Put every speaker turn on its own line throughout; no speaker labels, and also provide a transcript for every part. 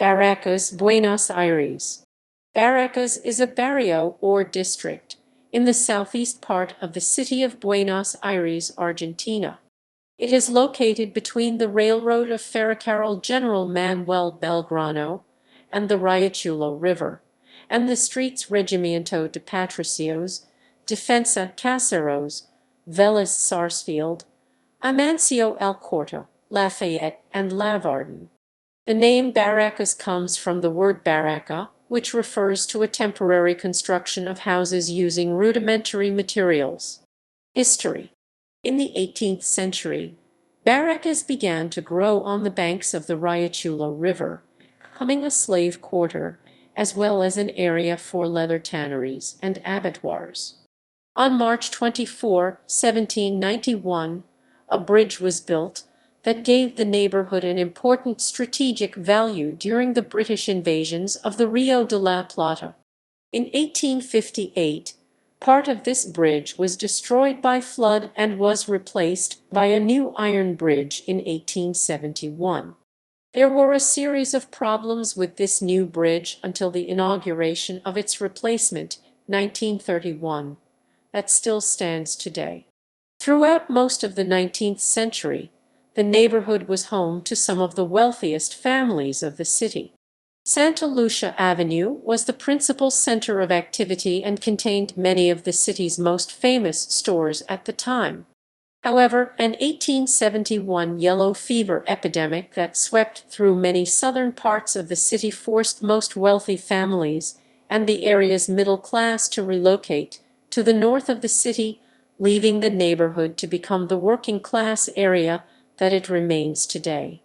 Barracas, Buenos Aires. Barracas is a barrio or district in the southeast part of the city of Buenos Aires, Argentina. It is located between the railroad of Ferrocarril General Manuel Belgrano and the Riachuelo River, and the streets Regimiento de Patricios, Defensa, Caseros, Vélez Sársfield, Amancio Alcorta, Lafayette, and Lavardén. The name Barracas comes from the word barraca, which refers to a temporary construction of houses using rudimentary materials. History. In the 18th century, Barracas began to grow on the banks of the Riachuelo River, becoming a slave quarter, as well as an area for leather tanneries and abattoirs. On March 24, 1791, a bridge was built that gave the neighborhood an important strategic value during the British invasions of the Rio de la Plata. In 1858, part of this bridge was destroyed by flood and was replaced by a new iron bridge in 1871. There were a series of problems with this new bridge until the inauguration of its replacement, 1931, that still stands today. Throughout most of the 19th century, the neighborhood was home to some of the wealthiest families of the city. Santa Lucia Avenue was the principal center of activity and contained many of the city's most famous stores at the time. However, an 1871 yellow fever epidemic that swept through many southern parts of the city forced most wealthy families and the area's middle class to relocate to the north of the city, leaving the neighborhood to become the working-class area that it remains today.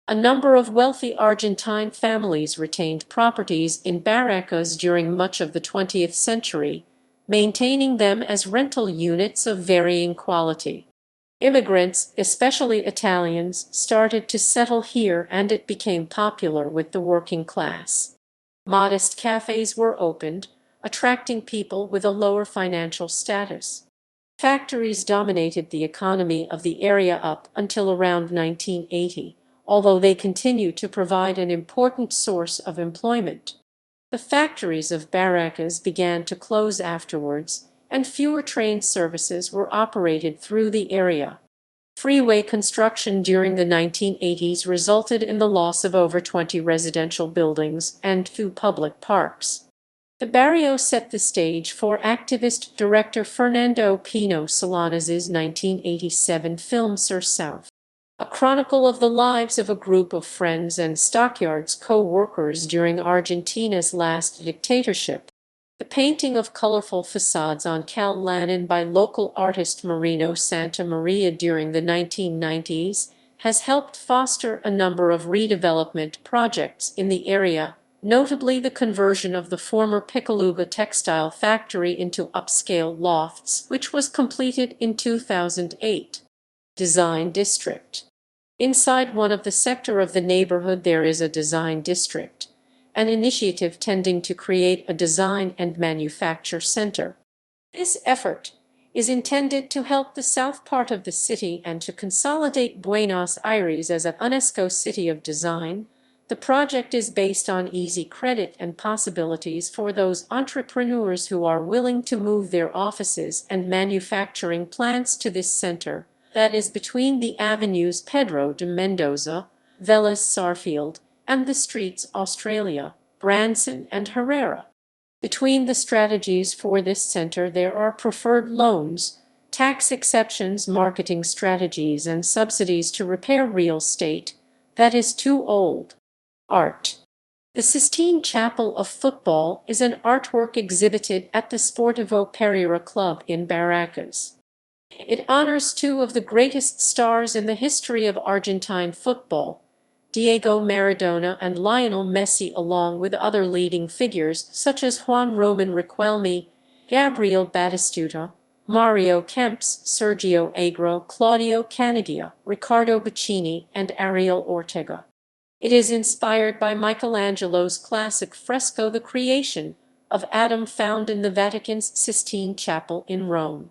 A number of wealthy Argentine families retained properties in Barracas during much of the 20th century, maintaining them as rental units of varying quality. Immigrants, especially Italians, started to settle here and it became popular with the working class. Modest cafes were opened, attracting people with a lower financial status. Factories dominated the economy of the area up until around 1980, although they continue to provide an important source of employment. The factories of Barracas began to close afterwards, and fewer train services were operated through the area. Freeway construction during the 1980s resulted in the loss of over 20 residential buildings and 2 public parks. The barrio set the stage for activist director Fernando Pino Solanas' 1987 film Sur South, a chronicle of the lives of a group of friends and stockyards co-workers during Argentina's last dictatorship. The painting of colorful facades on Cal Lanin by local artist Marino Santa Maria during the 1990s has helped foster a number of redevelopment projects in the area, notably the conversion of the former Picaluga textile factory into upscale lofts, which was completed in 2008. Design District. Inside one of the sector of the neighborhood there is a design district, an initiative tending to create a design and manufacture center. This effort is intended to help the south part of the city and to consolidate Buenos Aires as a UNESCO city of design. The project is based on easy credit and possibilities for those entrepreneurs who are willing to move their offices and manufacturing plants to this center, that is between the avenues Pedro de Mendoza, Vélez Sársfield, and the streets Australia, Branson, and Herrera. Between the strategies for this center there are preferred loans, tax exceptions, marketing strategies, and subsidies to repair real estate that is too old. Art. The Sistine Chapel of Football is an artwork exhibited at the Sportivo Pereira Club in Barracas. It honors 2 of the greatest stars in the history of Argentine football, Diego Maradona and Lionel Messi, along with other leading figures such as Juan Roman Riquelme, Gabriel Batistuta, Mario Kempes, Sergio Agro, Claudio Caniggia, Ricardo Bacchini, and Ariel Ortega. It is inspired by Michelangelo's classic fresco The Creation of Adam found in the Vatican's Sistine Chapel in Rome.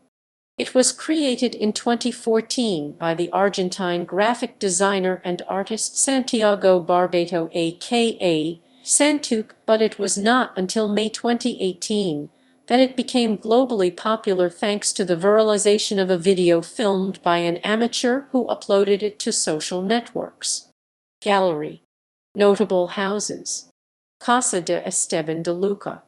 It was created in 2014 by the Argentine graphic designer and artist Santiago Barbato aka Santuk, but it was not until May 2018 that it became globally popular thanks to the viralization of a video filmed by an amateur who uploaded it to social networks. Gallery. Notable houses. Casa de Esteban de Luca.